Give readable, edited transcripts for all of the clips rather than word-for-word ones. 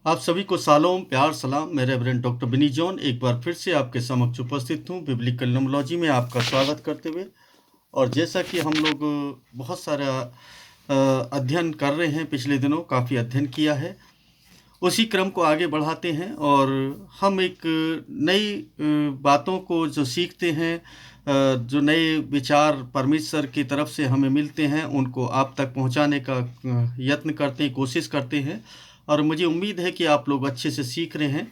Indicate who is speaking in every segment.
Speaker 1: आप सभी को सालों प्यार सलाम। मैं रेवरेंड डॉक्टर बिनी जॉन एक बार फिर से आपके समक्ष उपस्थित हूँ बिब्लिकल न्यूमरोलॉजी में आपका स्वागत करते हुए। और जैसा कि हम लोग बहुत सारा अध्ययन कर रहे हैं, पिछले दिनों काफ़ी अध्ययन किया है, उसी क्रम को आगे बढ़ाते हैं और हम एक नई बातों को जो सीखते हैं, जो नए विचार परमेश्वर की तरफ से हमें मिलते हैं, उनको आप तक पहुंचाने का यत्न करते हैं, कोशिश करते हैं। और मुझे उम्मीद है कि आप लोग अच्छे से सीख रहे हैं।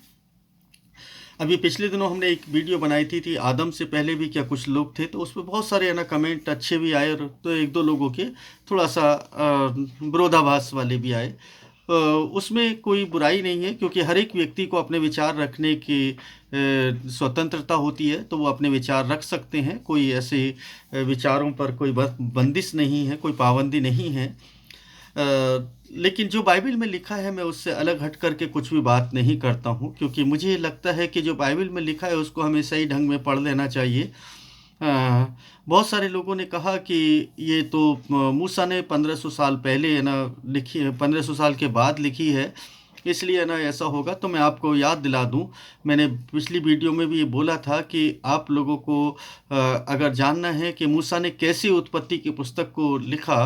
Speaker 1: अभी पिछले दिनों हमने एक वीडियो बनाई थी आदम से पहले भी क्या कुछ लोग थे, तो उसमें बहुत सारे है ना कमेंट अच्छे भी आए और तो एक दो लोगों के थोड़ा सा विरोधाभास वाले भी आए। उसमें कोई बुराई नहीं है, क्योंकि हर एक व्यक्ति को अपने विचार रखने की स्वतंत्रता होती है, तो वो अपने विचार रख सकते हैं। कोई ऐसे विचारों पर कोई बंदिश नहीं है, कोई पाबंदी नहीं है। लेकिन जो बाइबल में लिखा है मैं उससे अलग हट करके कुछ भी बात नहीं करता हूँ, क्योंकि मुझे लगता है कि जो बाइबल में लिखा है उसको हमें सही ढंग में पढ़ लेना चाहिए। बहुत सारे लोगों ने कहा कि ये तो मूसा ने 1500 साल पहले है ना लिखी है, 1500 साल के बाद लिखी है, इसलिए है ना ऐसा होगा। तो मैं आपको याद दिला दूं, मैंने पिछली वीडियो में भी ये बोला था कि आप लोगों को अगर जानना है कि मूसा ने कैसे उत्पत्ति की पुस्तक को लिखा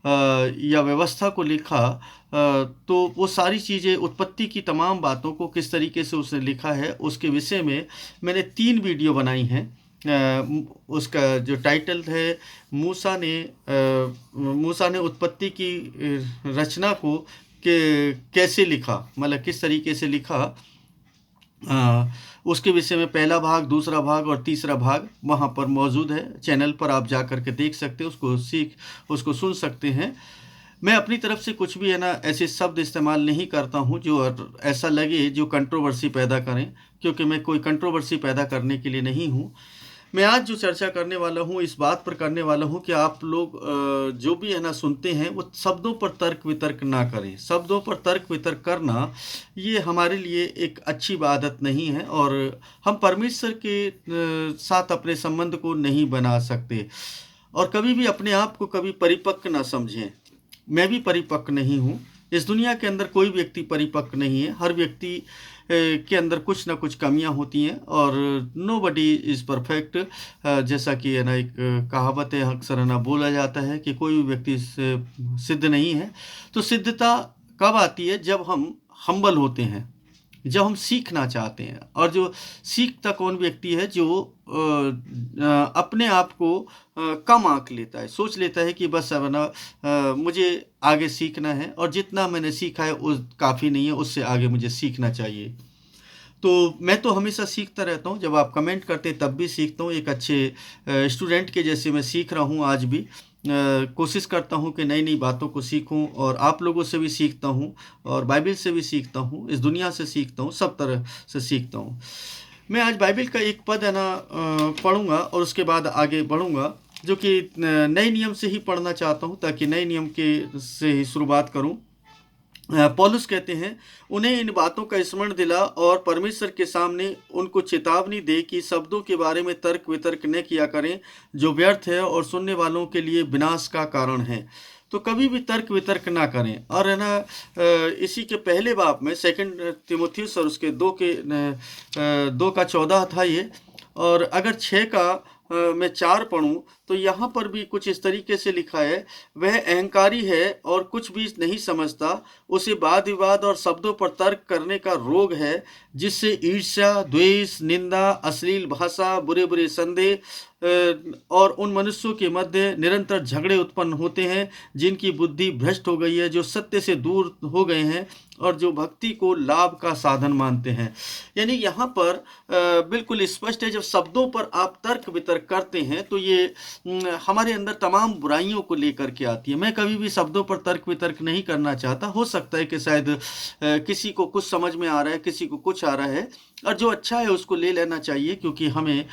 Speaker 1: या व्यवस्था को लिखा, तो वो सारी चीज़ें, उत्पत्ति की तमाम बातों को किस तरीके से उसने लिखा है, उसके विषय में मैंने 3 वीडियो बनाई हैं। उसका जो टाइटल है, मूसा ने उत्पत्ति की रचना को कैसे लिखा, मतलब किस तरीके से लिखा, उसके विषय में पहला भाग, दूसरा भाग और तीसरा भाग वहाँ पर मौजूद है। चैनल पर आप जा कर के देख सकते हैं, उसको सुन सकते हैं। मैं अपनी तरफ से कुछ भी है ना ऐसे शब्द इस्तेमाल नहीं करता हूँ जो ऐसा लगे जो कंट्रोवर्सी पैदा करें, क्योंकि मैं कोई कंट्रोवर्सी पैदा करने के लिए नहीं हूँ। मैं आज जो चर्चा करने वाला हूँ, इस बात पर करने वाला हूँ कि आप लोग जो भी है ना सुनते हैं, वो शब्दों पर तर्क वितर्क ना करें। शब्दों पर तर्क वितर्क करना ये हमारे लिए एक अच्छी आदत नहीं है, और हम परमेश्वर के साथ अपने संबंध को नहीं बना सकते। और कभी भी अपने आप को कभी परिपक्व ना समझें। मैं भी परिपक्व नहीं हूँ। इस दुनिया के अंदर कोई व्यक्ति परिपक्व नहीं है। हर व्यक्ति के अंदर कुछ ना कुछ कमियां होती हैं, और नोबडी इज़ परफेक्ट। जैसा कि है ना एक कहावत है, अक्सर है ना बोला जाता है कि कोई भी व्यक्ति सिद्ध नहीं है। तो सिद्धता कब आती है? जब हम हम्बल होते हैं, जब हम सीखना चाहते हैं। और जो सीखता कौन व्यक्ति है? जो अपने आप को कम आंक लेता है, सोच लेता है कि बस अब ना मुझे आगे सीखना है, और जितना मैंने सीखा है उस काफ़ी नहीं है, उससे आगे मुझे सीखना चाहिए। तो मैं तो हमेशा सीखता रहता हूँ। जब आप कमेंट करते तब भी सीखता हूँ। एक अच्छे स्टूडेंट के जैसे मैं सीख रहा हूँ आज भी। कोशिश करता हूँ कि नई नई बातों को सीखूं, और आप लोगों से भी सीखता हूँ, और बाइबल से भी सीखता हूँ, इस दुनिया से सीखता हूँ, सब तरह से सीखता हूँ। मैं आज बाइबल का एक पद है ना पढ़ूंगा, और उसके बाद आगे बढ़ूंगा, जो कि नए नियम से ही पढ़ना चाहता हूँ, ताकि नए नियम के से ही शुरुआत करूँ। पौलुस कहते हैं, उन्हें इन बातों का स्मरण दिला और परमेश्वर के सामने उनको चेतावनी दे कि शब्दों के बारे में तर्क वितर्क न किया करें, जो व्यर्थ है और सुनने वालों के लिए विनाश का कारण है। तो कभी भी तर्क वितर्क ना करें। और है ना इसी के पहले बाब में 2 तीमुथियुस और उसके 2 का 14 था ये। और अगर 6 का मैं 4 पढ़ूं, तो यहाँ पर भी कुछ इस तरीके से लिखा है, वह अहंकारी है और कुछ भी नहीं समझता, उसे वाद विवाद और शब्दों पर तर्क करने का रोग है, जिससे ईर्ष्या, द्वेष, निंदा, अश्लील भाषा, बुरे बुरे संदेह और उन मनुष्यों के मध्य निरंतर झगड़े उत्पन्न होते हैं, जिनकी बुद्धि भ्रष्ट हो गई है, जो सत्य से दूर हो गए हैं और जो भक्ति को लाभ का साधन मानते हैं। यानी यहाँ पर बिल्कुल स्पष्ट है, जब शब्दों पर आप तर्क वितर्क करते हैं तो ये हमारे अंदर तमाम बुराइयों को लेकर के आती है। मैं कभी भी शब्दों पर तर्क वितर्क नहीं करना चाहता। हो सकता है कि शायद किसी को कुछ समझ में आ रहा है, किसी को कुछ आ रहा है, और जो अच्छा है उसको ले लेना चाहिए, क्योंकि हमें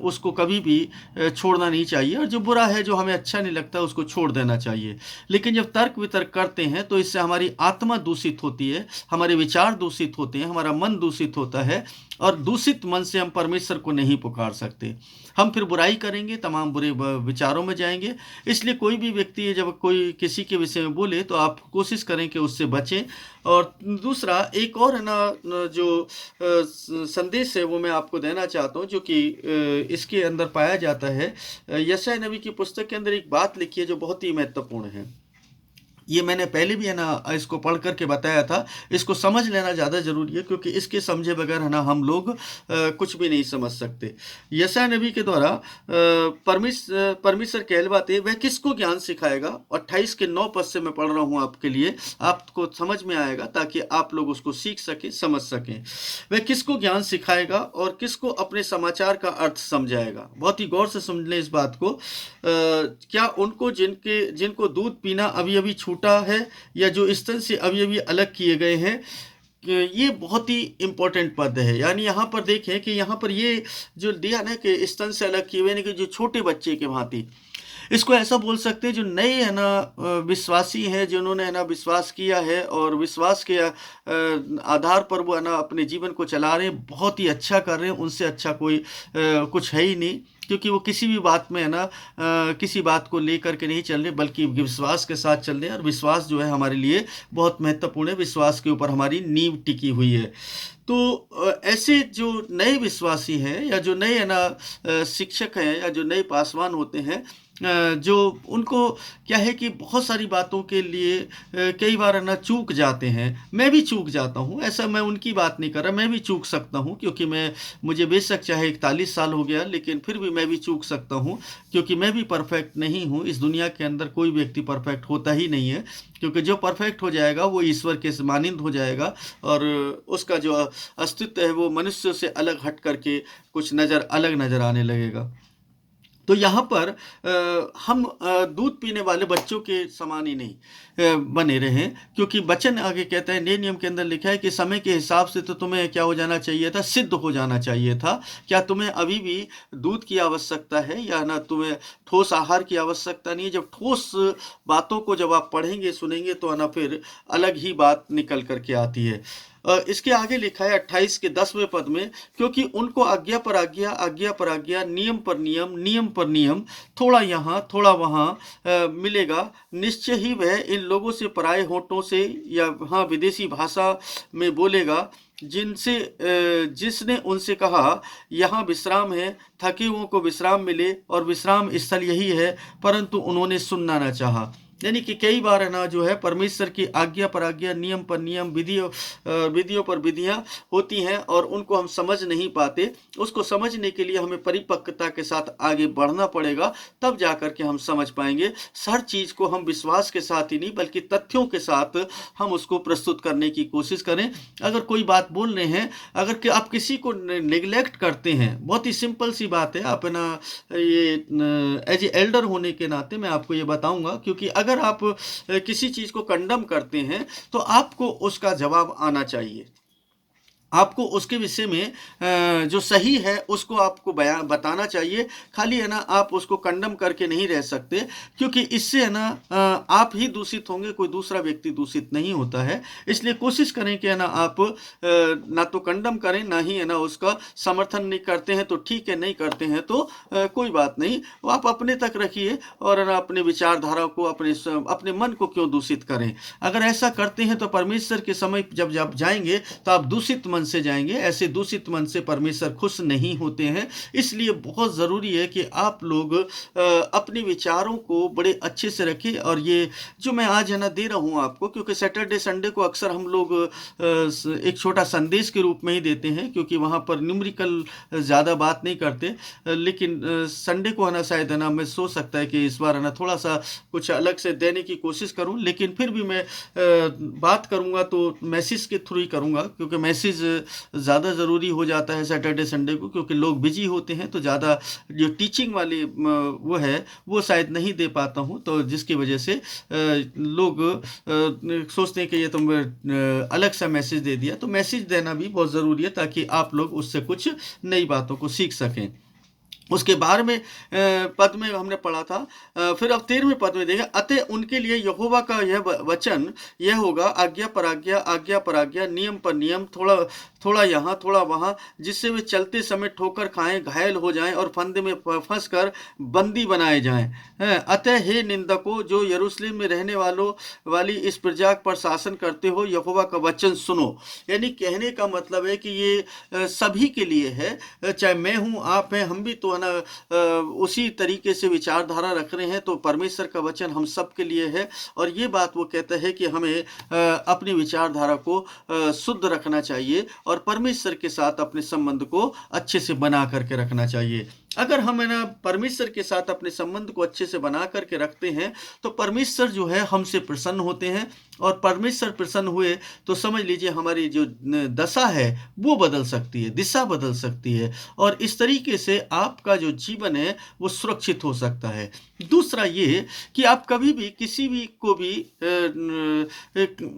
Speaker 1: उसको कभी भी छोड़ना नहीं चाहिए, और जो बुरा है, जो हमें अच्छा नहीं लगता, उसको छोड़ देना चाहिए। लेकिन जब तर्क वितर्क करते हैं तो इससे हमारी आत्मा दूषित होती है, हमारे विचार दूषित होते हैं, हमारा मन दूषित होता है, और दूषित मन से हम परमेश्वर को नहीं पुकार सकते। हम फिर बुराई करेंगे, तमाम बुरे विचारों में जाएंगे। इसलिए कोई भी व्यक्ति जब कोई किसी के विषय में बोले तो आप कोशिश करें कि उससे बचें। और दूसरा एक और है ना जो संदेश है वो मैं आपको देना चाहता हूँ, जो कि इसके अंदर पाया जाता है। यशायाह नबी की पुस्तक के अंदर एक बात लिखी है जो बहुत ही महत्वपूर्ण है। ये मैंने पहले भी है ना इसको पढ़ करके बताया था। इसको समझ लेना ज़्यादा ज़रूरी है, क्योंकि इसके समझे बगैर है ना हम लोग कुछ भी नहीं समझ सकते। यशायाह नबी के द्वारा परमेश्वर कहलवाते, वह किसको ज्ञान सिखाएगा। 28 के 9 पद से मैं पढ़ रहा हूँ आपके लिए, आपको समझ में आएगा ताकि आप लोग उसको सीख सकें, समझ सकें। वह किसको ज्ञान सिखाएगा और किसको अपने समाचार का अर्थ समझाएगा। बहुत ही गौर से सुन लें इस बात को। क्या उनको जिनको दूध पीना अभी अभी छूटा है, या जो स्तन से अभी अभी अलग किए गए हैं। ये बहुत ही इम्पोर्टेंट पद है। यानी यहाँ पर देखें कि यहाँ पर ये जो दिया ना कि स्तन से अलग किए हुए, यानी कि जो छोटे बच्चे के भांति, इसको ऐसा बोल सकते हैं जो नए है ना विश्वासी हैं, जिन्होंने है ना विश्वास किया है और विश्वास के आधार पर वो है ना अपने जीवन को चला रहे हैं, बहुत ही अच्छा कर रहे हैं। उनसे अच्छा कोई कुछ है ही नहीं, क्योंकि वो किसी भी बात में है ना किसी बात को लेकर के नहीं चल रहे, बल्कि विश्वास के साथ चल रहे हैं। और विश्वास जो है हमारे लिए बहुत महत्वपूर्ण है। विश्वास के ऊपर हमारी नींव टिकी हुई है। तो ऐसे जो नए विश्वासी हैं, या जो नए है ना शिक्षक हैं, या जो नए पासवान होते हैं, जो उनको क्या है कि बहुत सारी बातों के लिए कई बार है ना चूक जाते हैं। मैं भी चूक जाता हूँ, ऐसा मैं उनकी बात नहीं कर रहा, मैं भी चूक सकता हूँ, क्योंकि मुझे बेशक चाहे 41 साल हो गया, लेकिन फिर भी मैं भी चूक सकता हूँ, क्योंकि मैं भी परफेक्ट नहीं हूँ। इस दुनिया के अंदर कोई व्यक्ति परफेक्ट होता ही नहीं है, क्योंकि जो परफेक्ट हो जाएगा वो ईश्वर के मानिंद हो जाएगा, और उसका जो अस्तित्व है वो मनुष्य से अलग हट करके कुछ अलग नज़र आने लगेगा। तो यहाँ पर हम दूध पीने वाले बच्चों के समान ही नहीं बने रहें, क्योंकि वचन आगे कहता है, नए नियम के अंदर लिखा है कि समय के हिसाब से तो तुम्हें क्या हो जाना चाहिए था, सिद्ध हो जाना चाहिए था। क्या तुम्हें अभी भी दूध की आवश्यकता है, या ना तुम्हें ठोस आहार की आवश्यकता नहीं है। जब ठोस बातों को जब आप पढ़ेंगे सुनेंगे तो ना फिर अलग ही बात निकल करके आती है। इसके आगे लिखा है 28 के 10वें पद में, क्योंकि उनको आज्ञा पर आज्ञा, आज्ञा पर आज्ञा, नियम पर नियम, नियम पर नियम, थोड़ा यहाँ थोड़ा वहाँ मिलेगा। निश्चय ही वह इन लोगों से पराए होठों से या हाँ विदेशी भाषा में बोलेगा, जिसने उनसे कहा यहाँ विश्राम है, थके हुओं को विश्राम मिले, और विश्राम स्थल यही है, परंतु उन्होंने सुनना न चाहा। यानी कि कई बार है ना जो है परमेश्वर की आज्ञा पर आज्ञा, नियम पर नियम, विधियों पर विधियां होती हैं, और उनको हम समझ नहीं पाते। उसको समझने के लिए हमें परिपक्वता के साथ आगे बढ़ना पड़ेगा, तब जाकर के हम समझ पाएंगे। हर चीज़ को हम विश्वास के साथ ही नहीं बल्कि तथ्यों के साथ हम उसको प्रस्तुत करने की कोशिश करें। अगर कोई बात बोल रहे हैं, अगर आप किसी को निगलेक्ट करते हैं, बहुत ही सिंपल सी बात है, आप ना ये एज ए एल्डर होने के नाते मैं आपको ये बताऊंगा, क्योंकि अगर आप किसी चीज को कंडम करते हैं तो आपको उसका जवाब आना चाहिए। आपको उसके विषय में जो सही है उसको आपको बताना चाहिए। खाली है ना आप उसको कंडम करके नहीं रह सकते, क्योंकि इससे है ना आप ही दूषित होंगे, कोई दूसरा व्यक्ति दूषित नहीं होता है। इसलिए कोशिश करें कि है ना आप ना तो कंडम करें, ना ही है ना उसका समर्थन नहीं करते हैं तो ठीक है, नहीं करते हैं तो कोई बात नहीं, वो आप अपने तक रखिए, और है ना अपने विचारधारा को, अपने मन को क्यों दूषित करें। अगर ऐसा करते हैं तो परमेश्वर के समय जब जाएंगे तो आप दूषित मन से जाएंगे। ऐसे दूषित मन से परमेश्वर खुश नहीं होते हैं। इसलिए बहुत ज़रूरी है कि आप लोग अपने विचारों को बड़े अच्छे से रखें। और ये जो मैं आज है ना दे रहा हूँ आपको, क्योंकि सैटरडे संडे को अक्सर हम लोग एक छोटा संदेश के रूप में ही देते हैं, क्योंकि वहाँ पर न्यूमेरिकल ज़्यादा बात नहीं करते, लेकिन संडे को है ना शायद है ना मैं सोच सकता है कि इस बार है ना थोड़ा सा कुछ अलग से देने की कोशिश करूँ, लेकिन फिर भी मैं बात करूँगा तो मैसेज के थ्रू ही करूँगा, क्योंकि मैसेज ज़्यादा ज़रूरी हो जाता है सैटरडे संडे को, क्योंकि लोग बिजी होते हैं, तो ज़्यादा जो टीचिंग वाली वो है वो शायद नहीं दे पाता हूँ, तो जिसकी वजह से लोग सोचते हैं कि ये तो अलग सा मैसेज दे दिया। तो मैसेज देना भी बहुत ज़रूरी है ताकि आप लोग उससे कुछ नई बातों को सीख सकें। उसके 12वें पद में हमने पढ़ा था। फिर अब 13वें पद में देखें, अतः उनके लिए यहोवा का यह वचन यह होगा, आज्ञा पर आज्ञा, आज्ञा पर आज्ञा, नियम पर नियम, थोड़ा थोड़ा यहाँ थोड़ा वहाँ, जिससे वे चलते समय ठोकर खाएं, घायल हो जाएं और फंदे में फंस कर बंदी बनाए जाएं। अतः हे निंदकों, जो यरूशलेम में रहने वाली इस प्रजा पर शासन करते हो, यहोवा का वचन सुनो। यानी कहने का मतलब है कि ये सभी के लिए है, चाहे मैं हूँ, आप हैं, हम भी तो है ना उसी तरीके से विचारधारा रख रहे हैं। तो परमेश्वर का वचन हम सब के लिए है, और ये बात वो कहता है कि हमें अपनी विचारधारा को शुद्ध रखना चाहिए और परमेश्वर के साथ अपने संबंध को अच्छे से बना करके रखना चाहिए। अगर हम है ना परमेश्वर के साथ अपने संबंध को अच्छे से बना करके रखते हैं तो परमेश्वर जो है हमसे प्रसन्न होते हैं, और परमेश्वर प्रसन्न हुए तो समझ लीजिए हमारी जो दशा है वो बदल सकती है, दिशा बदल सकती है, और इस तरीके से आपका जो जीवन है वो सुरक्षित हो सकता है। दूसरा ये कि आप कभी भी किसी भी को भी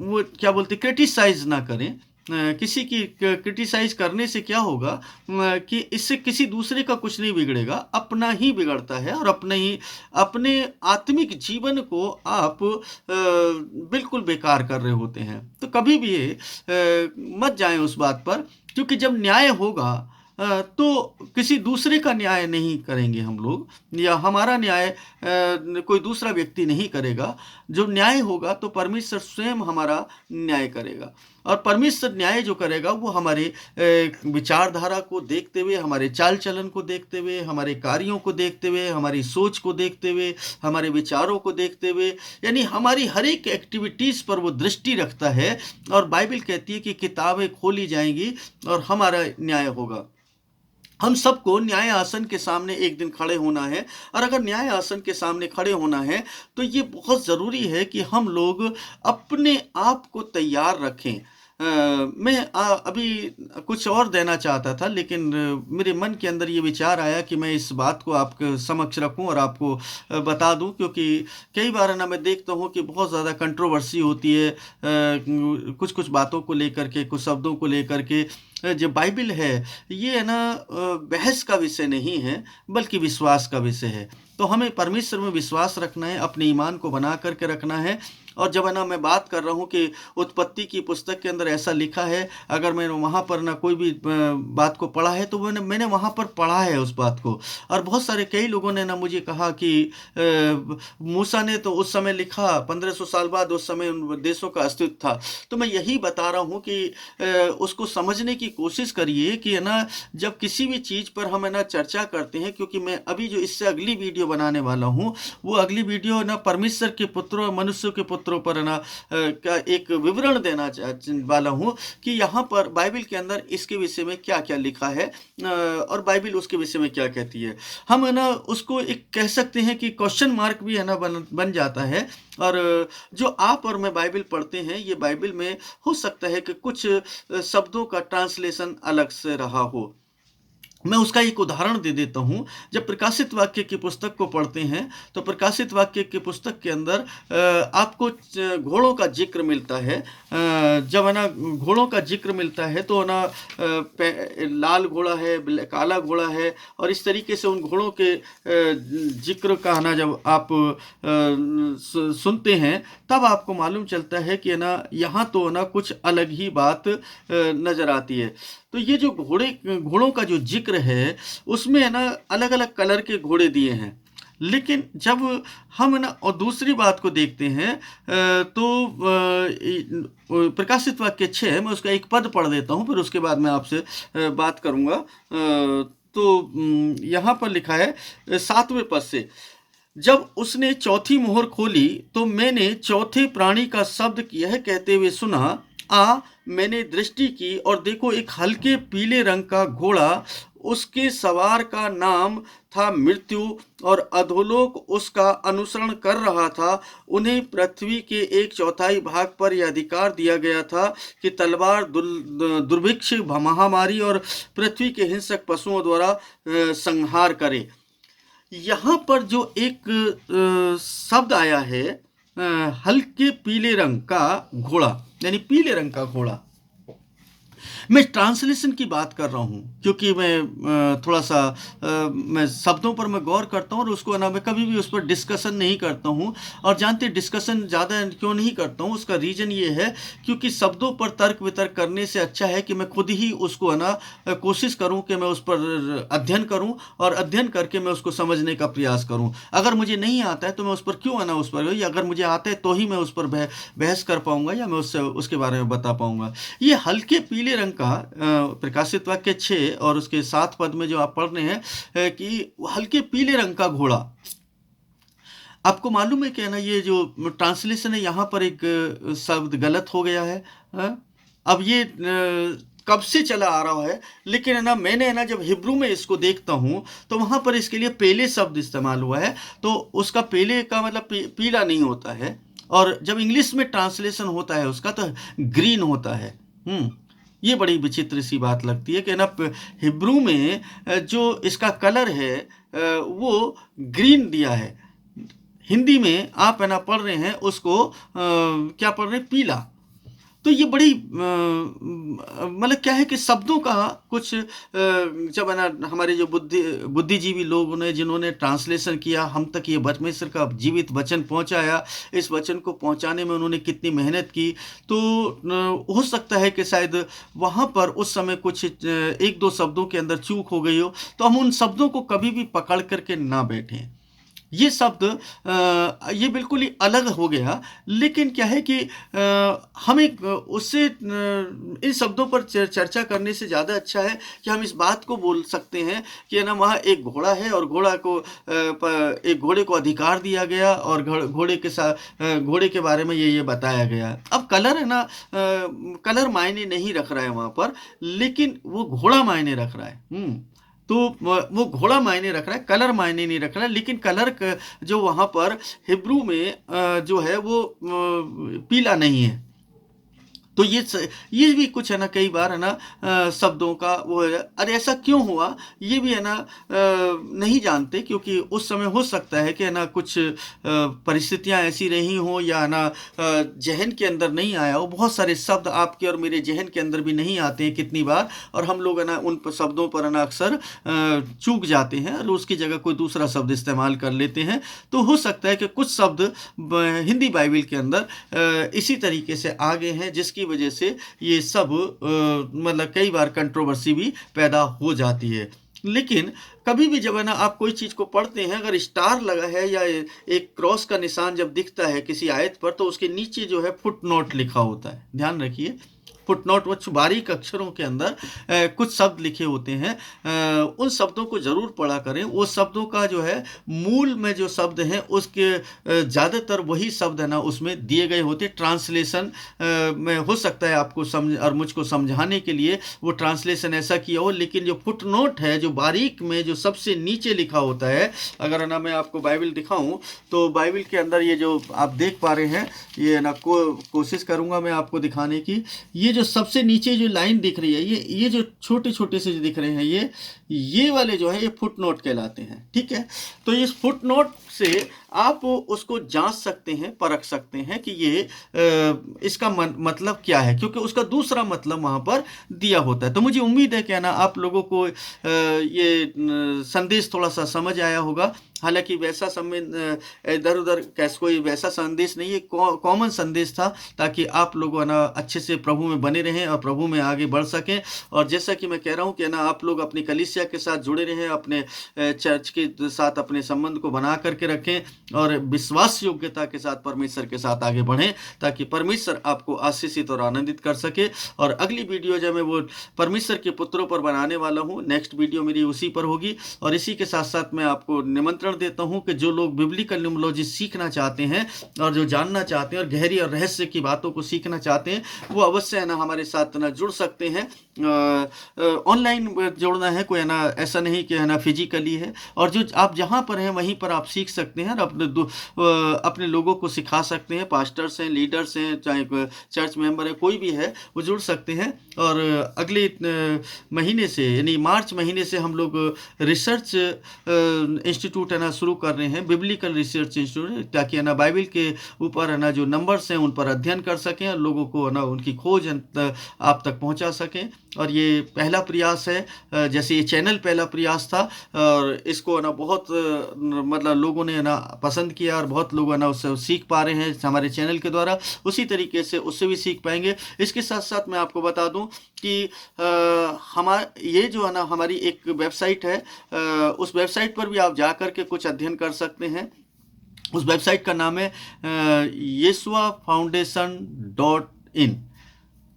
Speaker 1: वो क्या बोलते क्रिटिसाइज ना करें। किसी की क्रिटिसाइज करने से क्या होगा कि इससे किसी दूसरे का कुछ नहीं बिगड़ेगा, अपना ही बिगड़ता है, और अपने आत्मिक जीवन को आप बिल्कुल बेकार कर रहे होते हैं। तो कभी भी मत जाएं उस बात पर, क्योंकि जब न्याय होगा तो किसी दूसरे का न्याय नहीं करेंगे हम लोग, या हमारा न्याय कोई दूसरा व्यक्ति नहीं करेगा। जो न्याय होगा तो परमेश्वर स्वयं हमारा न्याय करेगा, और परमेश्वर न्याय जो करेगा वो हमारे विचारधारा को देखते हुए, हमारे चाल चलन को देखते हुए, हमारे कार्यों को देखते हुए, हमारी सोच को देखते हुए, हमारे विचारों को देखते हुए, यानी हमारी हर एक एक्टिविटीज़ पर वो दृष्टि रखता है। और बाइबल कहती है कि किताबें खोली जाएंगी और हमारा न्याय होगा। हम सबको न्याय आसन के सामने एक दिन खड़े होना है, और अगर न्याय आसन के सामने खड़े होना है तो ये बहुत ज़रूरी है कि हम लोग अपने आप को तैयार रखें। मैं अभी कुछ और देना चाहता था, लेकिन मेरे मन के अंदर ये विचार आया कि मैं इस बात को आपके समक्ष रखूं और आपको बता दूं, क्योंकि कई बार ना मैं देखता हूं कि बहुत ज़्यादा कंट्रोवर्सी होती है कुछ कुछ बातों को लेकर के, कुछ शब्दों को लेकर के। जो बाइबल है ये है ना बहस का विषय नहीं है, बल्कि विश्वास का विषय है। तो हमें परमेश्वर में विश्वास रखना है, अपने ईमान को बना करके रखना है। और जब है ना मैं बात कर रहा हूँ कि उत्पत्ति की पुस्तक के अंदर ऐसा लिखा है, अगर मैंने वहाँ पर ना कोई भी बात को पढ़ा है तो मैंने वहाँ पर पढ़ा है उस बात को। और बहुत सारे कई लोगों ने ना मुझे कहा कि मूसा ने तो उस समय लिखा, 1500 साल बाद उस समय उन देशों का अस्तित्व था। तो मैं यही बता रहा हूँ कि उसको समझने की कोशिश करिए कि है ना जब किसी भी चीज़ पर हम है ना चर्चा करते हैं, क्योंकि मैं अभी जो इससे अगली वीडियो बनाने वाला हूँ वो अगली वीडियो ना परमेश्वर के पुत्रों और मनुष्यों के पुत्रों पर है ना का एक विवरण देना वाला हूँ कि यहाँ पर बाइबल के अंदर इसके विषय में क्या क्या लिखा है और बाइबल उसके विषय में क्या कहती है। हम है ना उसको एक कह सकते हैं कि क्वेश्चन मार्क भी है ना बन जाता है। और जो आप और मैं बाइबल पढ़ते हैं, ये बाइबल में हो सकता है कि कुछ शब्दों का ट्रांसलेशन अलग से रहा हो। मैं उसका एक उदाहरण दे देता हूँ। जब प्रकाशित वाक्य की पुस्तक को पढ़ते हैं तो प्रकाशित वाक्य की पुस्तक के अंदर आपको घोड़ों का जिक्र मिलता है। जब है ना घोड़ों का जिक्र मिलता है तो ना लाल घोड़ा है, काला घोड़ा है, और इस तरीके से उन घोड़ों के जिक्र का ना जब आप सुनते हैं तब आपको मालूम चलता है कि ना यहाँ तो ना कुछ अलग ही बात नज़र आती है। तो ये जो घोड़ों का जो जिक्र है उसमें है ना अलग अलग कलर के घोड़े दिए हैं। लेकिन जब हम ना और दूसरी बात को देखते हैं तो प्रकाशित वाक्य 6 मैं उसका एक पद पढ़ देता हूँ, फिर उसके बाद मैं आपसे बात करूँगा। तो यहाँ पर लिखा है 7वें पद से, जब उसने चौथी मोहर खोली तो मैंने चौथे प्राणी का शब्द यह कहते हुए सुना, मैंने दृष्टि की और देखो एक हल्के पीले रंग का घोड़ा, उसके सवार का नाम था मृत्यु, और अधोलोक उसका अनुसरण कर रहा था। उन्हें पृथ्वी के 1/4 भाग पर यह अधिकार दिया गया था कि तलवार, दुर्भिक्ष, महामारी और पृथ्वी के हिंसक पशुओं द्वारा संहार करे। यहाँ पर जो एक शब्द आया है हल्के पीले रंग का घोड़ा, यानी पीले रंग का घोड़ा, मैं ट्रांसलेशन की बात कर रहा हूँ, क्योंकि मैं थोड़ा सा मैं शब्दों पर मैं गौर करता हूँ और उसको ना मैं कभी भी उस पर डिस्कशन नहीं करता हूँ। और जानते डिस्कशन ज़्यादा क्यों नहीं करता हूँ, उसका रीज़न ये है क्योंकि शब्दों पर तर्क वितर्क करने से अच्छा है कि मैं खुद ही उसको है ना कोशिश करूँ कि मैं उस पर अध्ययन करूँ और अध्ययन करके मैं उसको समझने का प्रयास करूँ। अगर मुझे नहीं आता है तो मैं उस पर क्यों है ना उस पर, या अगर मुझे आता है तो ही मैं उस पर बहस कर पाऊँगा या मैं उससे उसके बारे में बता पाऊँगा। ये हल्के पीले रंग का प्रकाशित वाक्य 6 और उसके 7 पद में जो आप पढ़ रहे हैं कि हल्के पीले रंग का घोड़ा। आपको मालूम है क्या ना, ये जो ट्रांसलेशन है यहाँ पर एक शब्द गलत हो गया है। अब ये कब से चला आ रहा है, लेकिन है ना मैंने है ना जब हिब्रू में इसको देखता हूँ तो वहाँ पर इसके लिए पेले शब्द इस्तेमाल हुआ है। तो उसका पेले का मतलब पीला नहीं होता है, और जब इंग्लिश में ट्रांसलेशन होता है उसका तो ग्रीन होता है। ये बड़ी विचित्र सी बात लगती है कि ना हिब्रू में जो इसका कलर है वो ग्रीन दिया है। हिंदी में आप है ना पढ़ रहे हैं उसको क्या पढ़ रहे हैं, पीला। तो ये बड़ी मतलब क्या है कि शब्दों का कुछ जब है ना हमारे जो बुद्धिजीवी लोग ने जिन्होंने ट्रांसलेशन किया, हम तक ये परमेश्वर का जीवित वचन पहुंचाया, इस वचन को पहुंचाने में उन्होंने कितनी मेहनत की, तो हो सकता है कि शायद वहाँ पर उस समय कुछ एक दो शब्दों के अंदर चूक हो गई हो, तो हम उन शब्दों को कभी भी पकड़ करके ना बैठें। ये शब्द ये बिल्कुल ही अलग हो गया, लेकिन क्या है कि हमें उससे इन शब्दों पर चर्चा करने से ज़्यादा अच्छा है कि हम इस बात को बोल सकते हैं कि ना वहाँ एक घोड़ा है और घोड़ा को एक घोड़े को अधिकार दिया गया और घोड़े के साथ घोड़े के बारे में ये बताया गया। अब कलर है ना कलर मायने नहीं रख रहा है वहाँ पर, लेकिन वो घोड़ा मायने रख रहा है। तो वो घोड़ा मायने रख रहा है, कलर मायने नहीं रख रहा है। लेकिन कलर जो वहाँ पर हिब्रू में जो है वो पीला नहीं है। तो ये भी कुछ है ना कई बार है ना शब्दों का वो है। अरे ऐसा क्यों हुआ, ये भी है ना नहीं जानते, क्योंकि उस समय हो सकता है कि है ना कुछ परिस्थितियां ऐसी रही हो या है ना जहन के अंदर नहीं आया हो। बहुत सारे शब्द आपके और मेरे जहन के अंदर भी नहीं आते हैं कितनी बार, और हम लोग है ना उन शब्दों पर है ना अक्सर चूक जाते हैं और उसकी जगह कोई दूसरा शब्द इस्तेमाल कर लेते हैं। तो हो सकता है कि कुछ शब्द हिंदी बाइबल के अंदर इसी तरीके से आगे हैं, जिसकी वजह से ये सब मतलब कई बार कंट्रोवर्सी भी पैदा हो जाती है। लेकिन कभी भी जब है ना आप कोई चीज़ को पढ़ते हैं, अगर स्टार लगा है या एक क्रॉस का निशान जब दिखता है किसी आयत पर, तो उसके नीचे जो है फुट नोट लिखा होता है। ध्यान रखिए, फुट नोट वो बारीक अक्षरों के अंदर कुछ शब्द लिखे होते हैं। उन शब्दों को ज़रूर पढ़ा करें। वो शब्दों का जो है मूल में जो शब्द हैं उसके ज़्यादातर वही शब्द है ना उसमें दिए गए होते। ट्रांसलेशन में हो सकता है आपको समझ और मुझको समझाने के लिए वो ट्रांसलेशन ऐसा किया हो, लेकिन जो फुट नोट है जो बारीक में जो सबसे नीचे लिखा होता है, अगर ना मैं आपको बाइबल दिखाऊं तो बाइबल के अंदर ये जो आप देख पा रहे हैं, ये ना कोशिश करूंगा मैं आपको दिखाने की। ये जो सबसे नीचे जो लाइन दिख रही है, ये जो छोटे छोटे से जो दिख रहे हैं, ये वाले जो है ये फुट नोट कहलाते हैं। ठीक है, तो इस फुट नोट से आप उसको जांच सकते हैं, परख सकते हैं कि ये इसका मतलब क्या है, क्योंकि उसका दूसरा मतलब वहाँ पर दिया होता है। तो मुझे उम्मीद है कि ना आप लोगों को ये संदेश थोड़ा सा समझ आया होगा। हालांकि वैसा समय इधर उधर कैसे कोई वैसा संदेश नहीं है, कॉमन संदेश था, ताकि आप लोग ना अच्छे से प्रभु में बने रहें और प्रभु में आगे बढ़ सकें। और जैसा कि मैं कह रहा हूँ कि ना आप लोग अपनी कलीसिया के साथ जुड़े रहें, अपने चर्च के साथ अपने संबंध को बना करके रखें और विश्वास योग्यता के साथ परमेश्वर के साथ आगे बढ़ें, ताकि परमेश्वर आपको आशीषित और आनंदित कर सके। और अगली वीडियो जब मैं वो परमेश्वर के पुत्रों पर बनाने वाला हूँ, नेक्स्ट वीडियो मेरी उसी पर होगी। और इसी के साथ साथ मैं आपको निमंत्रण देता हूं कि जो लोग बिब्लिकल न्यूमरोलॉजी सीखना चाहते हैं और जो जानना चाहते हैं और गहरी और रहस्य की बातों को सीखना चाहते हैं, वो अवश्य है ना हमारे साथ ना जुड़ सकते हैं। ऑनलाइन जुड़ना है, कोई है ना ऐसा नहीं कि है ना फिजिकली है, और जो आप जहां पर हैं वहीं पर आप सीख सकते हैं और अपने लोगों को सिखा सकते हैं। पास्टर्स हैं, लीडर्स हैं, चाहे कोई चर्च मेंबर है, कोई भी है, वो जुड़ सकते हैं। और अगले महीने से यानी मार्च महीने से हम लोग रिसर्च इंस्टीट्यूट है ना शुरू कर रहे हैं, बिब्लिकल रिसर्च इंस्टीट्यूट, ताकि है ना बाइबल के ऊपर है ना जो नंबर्स हैं उन पर अध्ययन कर सकें और लोगों को है ना उनकी खोज आप तक पहुंचा सकें। और ये पहला प्रयास है, जैसे ये चैनल पहला प्रयास था और इसको है ना बहुत मतलब लोगों ने है ना पसंद किया और बहुत लोग है ना उससे सीख पा रहे हैं हमारे चैनल के द्वारा। उसी तरीके से उससे भी सीख पाएंगे। इसके साथ साथ मैं आपको बता दूं कि ये जो है ना हमारी एक वेबसाइट है, उस वेबसाइट पर भी आप जा कर के कुछ अध्ययन कर सकते हैं। उस वेबसाइट का नाम है YeshuaFoundation.in,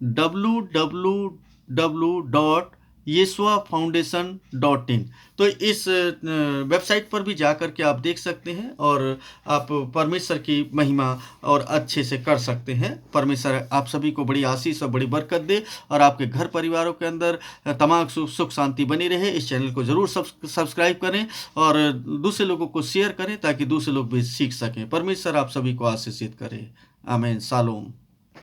Speaker 1: www.YeshuaFoundation.in। तो इस वेबसाइट पर भी जा कर के आप देख सकते हैं और आप परमेश्वर की महिमा और अच्छे से कर सकते हैं। परमेश्वर आप सभी को बड़ी आशीष और बड़ी बरकत दे और आपके घर परिवारों के अंदर तमाम सुख शांति बनी रहे। इस चैनल को ज़रूर सब्सक्राइब करें और दूसरे लोगों को शेयर करें ताकि दूसरे लोग भी सीख सकें। परमेश्वर आप सभी को आशीषित करे। आमीन। शालोम।